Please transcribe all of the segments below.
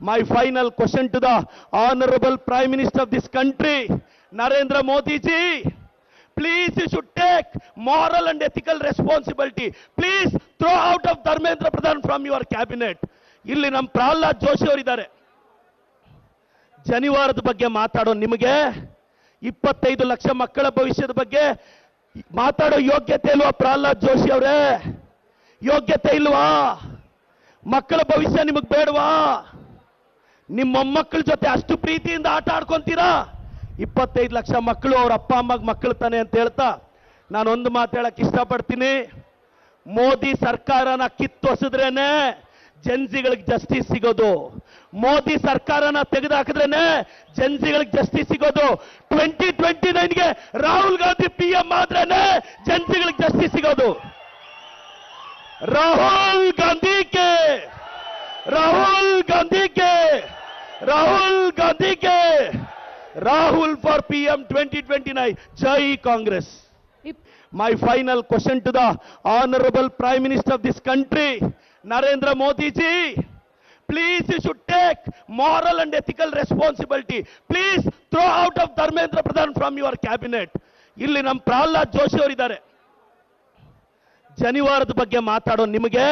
My final question to the Honorable Prime Minister of this country, Narendra Modi ji, please you should take moral and ethical responsibility. Please throw out of Dharmendra Pradhan from your cabinet. ಇಲ್ಲಿ ನಮ್ಮ ಪ್ರಹ್ಲಾದ್ ಜೋಶಿ ಅವರಿದ್ದಾರೆ. ಜನಿವಾರದ ಬಗ್ಗೆ ಮಾತಾಡೋ ನಿಮಗೆ 25 ಲಕ್ಷ ಮಕ್ಕಳ ಭವಿಷ್ಯದ ಬಗ್ಗೆ ಮಾತಾಡೋ ಯೋಗ್ಯತೆ ಇಲ್ವಾ ಪ್ರಹ್ಲಾದ್ ಜೋಶಿ ಅವರೇ? ಯೋಗ್ಯತೆ ಇಲ್ವಾ? ಮಕ್ಕಳ ಭವಿಷ್ಯ ನಿಮಗೆ ಬೇಡವಾ? ನಿಮ್ಮ ಮೊಮ್ಮಕ್ಕಳ ಜೊತೆ ಅಷ್ಟು ಪ್ರೀತಿಯಿಂದ ಆಟ ಆಡ್ಕೊಂತೀರಾ? 25 ಲಕ್ಷ ಮಕ್ಕಳು ಅವ್ರ ಅಪ್ಪ ಅಮ್ಮಗೆ ಮಕ್ಕಳು ತಾನೆ ಅಂತ ಹೇಳ್ತಾ ನಾನೊಂದು ಮಾತು ಹೇಳಕ್ಕೆ ಇಷ್ಟಪಡ್ತೀನಿ. ಮೋದಿ ಸರ್ಕಾರನ ಕಿತ್ತೊಸದ್ರೇನೆ ಜನಜಿಗಳಿಗೆ ಜಸ್ಟಿಸ್ ಸಿಗೋದು. ಮೋದಿ ಸರ್ಕಾರನ ತೆಗೆದುಹಾಕಿದ್ರೇನೆ ಜನಜಿಗಳಿಗೆ ಜಸ್ಟಿಸ್ ಸಿಗೋದು. 2029ಗೆ ರಾಹುಲ್ ಗಾಂಧಿ PM ಆದ್ರೇನೆ ಜನಜಿಗಳಿಗೆ ಜಸ್ಟಿಸ್ ಸಿಗೋದು. Rahul Gandhi K, Rahul Gandhi K, Rahul Gandhi K, Rahul for PM 2029. Jai Congress. My final question to the Honorable Prime Minister of this country, Narendra Modi ji, please you should take moral and ethical responsibility. Please throw out of Dharmendra Pradhan from your cabinet. ಇಲ್ಲಿ ನಮ್ಮ ಪ್ರಹ್ಲಾದ್ ಜೋಶಿ ಅವರಿದ್ದಾರೆ. ಜನಿವಾರದ ಬಗ್ಗೆ ಮಾತಾಡೋ ನಿಮಗೆ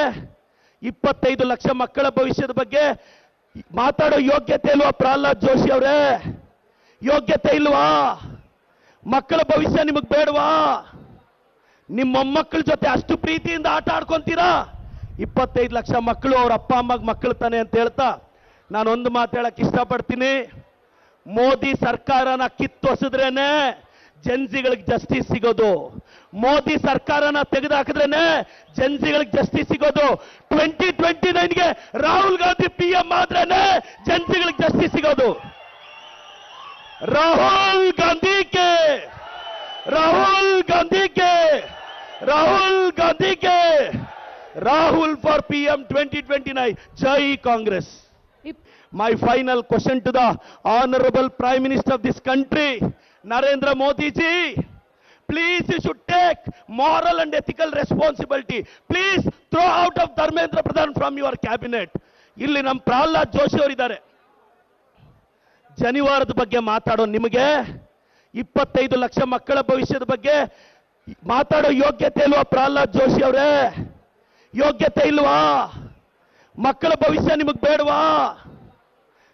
25 ಲಕ್ಷ ಮಕ್ಕಳ ಭವಿಷ್ಯದ ಬಗ್ಗೆ ಮಾತಾಡೋ ಯೋಗ್ಯತೆ ಇಲ್ವಾ ಪ್ರಹ್ಲಾದ್ ಜೋಶಿ ಅವರೇ? ಯೋಗ್ಯತೆ ಇಲ್ವಾ? ಮಕ್ಕಳ ಭವಿಷ್ಯ ನಿಮಗೆ ಬೇಡವಾ? ನಿಮ್ಮ ಮೊಮ್ಮಕ್ಕಳ ಜೊತೆ ಅಷ್ಟು ಪ್ರೀತಿಯಿಂದ ಆಟ ಆಡ್ಕೊಂತೀರಾ? 25 ಲಕ್ಷ ಮಕ್ಕಳು ಅವ್ರ ಅಪ್ಪ ಅಮ್ಮಗೆ ಮಕ್ಕಳು ತಾನೆ ಅಂತ ಹೇಳ್ತಾ ನಾನೊಂದು ಮಾತು ಹೇಳಕ್ಕೆ ಇಷ್ಟಪಡ್ತೀನಿ. ಮೋದಿ ಸರ್ಕಾರನ ಕಿತ್ತೊಸದ್ರೇನೆ ಜನಜಿಗಳಿಗೆ ಜಸ್ಟಿಸ್ ಸಿಗೋದು. ಮೋದಿ ಸರ್ಕಾರನ ತೆಗೆದುಹಾಕಿದ್ರೇನೆ ಜನಜಿಗಳಿಗೆ ಜಸ್ಟಿಸ್ ಸಿಗೋದು. 2029ಗೆ ರಾಹುಲ್ ಗಾಂಧಿ PM ಆದ್ರೇನೆ ಜನಜಿಗಳಿಗೆ ಜಸ್ಟಿಸ್ ಸಿಗೋದು. Rahul Gandhi K, Rahul Gandhi K, Rahul Gandhi K, Rahul for PM 2029. Jai Congress. My final question to the Honorable Prime Minister of this country, Narendra Modi ji, please you should take moral and ethical responsibility. Please throw out of Dharmendra Pradhan from your cabinet. ಇಲ್ಲಿ ನಮ್ಮ ಪ್ರಹ್ಲಾದ್ ಜೋಶಿ ಅವರಿದ್ದಾರೆ. ಜನಿವಾರದ ಬಗ್ಗೆ ಮಾತಾಡೋ ನಿಮಗೆ 25 ಲಕ್ಷ ಮಕ್ಕಳ ಭವಿಷ್ಯದ ಬಗ್ಗೆ ಮಾತಾಡೋ ಯೋಗ್ಯತೆ ಇಲ್ವಾ ಪ್ರಹ್ಲಾದ್ ಜೋಶಿ ಅವರೇ? ಯೋಗ್ಯತೆ ಇಲ್ವಾ? ಮಕ್ಕಳ ಭವಿಷ್ಯ ನಿಮಗೆ ಬೇಡವಾ?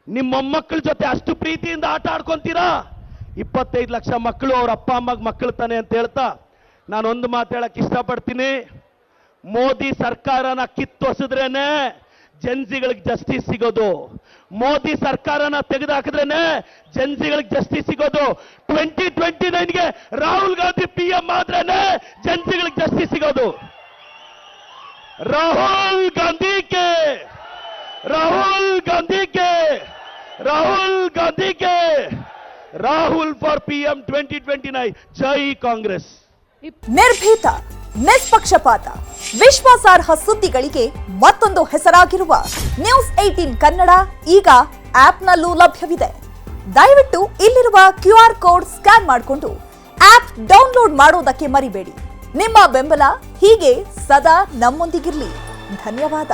ನಿಮ್ಮ ಮೊಮ್ಮಕ್ಕಳ ಜೊತೆ ಅಷ್ಟು ಪ್ರೀತಿಯಿಂದ ಆಟ ಆಡ್ಕೊಂತೀರಾ? 25 ಲಕ್ಷ ಮಕ್ಕಳು ಅವ್ರ ಅಪ್ಪ ಅಮ್ಮಗೆ ಮಕ್ಕಳು ತಾನೆ ಅಂತ ಹೇಳ್ತಾ ನಾನೊಂದು ಮಾತು ಹೇಳಕ್ಕೆ ಇಷ್ಟಪಡ್ತೀನಿ. ಮೋದಿ ಸರ್ಕಾರನ ಕಿತ್ತೊಸದ್ರೇನೆ ಜನಜಿಗಳಿಗೆ ಜಸ್ಟಿಸ್ ಸಿಗೋದು. ಮೋದಿ ಸರ್ಕಾರನ ತೆಗೆದುಹಾಕಿದ್ರೇನೆ ಜನಜಿಗಳಿಗೆ ಜಸ್ಟಿಸ್ ಸಿಗೋದು. 2029ಗೆ ರಾಹುಲ್ ಗಾಂಧಿ PM ಆದ್ರೇನೆ ಜನಜಿಗಳಿಗೆ ಜಸ್ಟಿಸ್ ಸಿಗೋದು. Rahul Gandhi K, Rahul Gandhi K, Rahul Gandhi K, Rahul for PM 2029. Jai Congress. ನಿರ್ಭೀತ, ನಿಷ್ಪಕ್ಷಪಾತ, ವಿಶ್ವಾಸಾರ್ಹ ಸುದ್ದಿಗಳಿಗೆ ಮತ್ತೊಂದು ಹೆಸರಾಗಿರುವ ನ್ಯೂಸ್ 18 ಕನ್ನಡ ಈಗ ಆಪ್ನಲ್ಲೂ ಲಭ್ಯವಿದೆ. ದಯವಿಟ್ಟು ಇಲ್ಲಿರುವ QR ಕೋಡ್ ಸ್ಕ್ಯಾನ್ ಮಾಡಿಕೊಂಡು ಆಪ್ ಡೌನ್ಲೋಡ್ ಮಾಡೋದಕ್ಕೆ ಮರಿಬೇಡಿ. ನಿಮ್ಮ ಬೆಂಬಲ ಹೀಗೆ ಸದಾ ನಮ್ಮೊಂದಿಗಿರಲಿ. ಧನ್ಯವಾದ.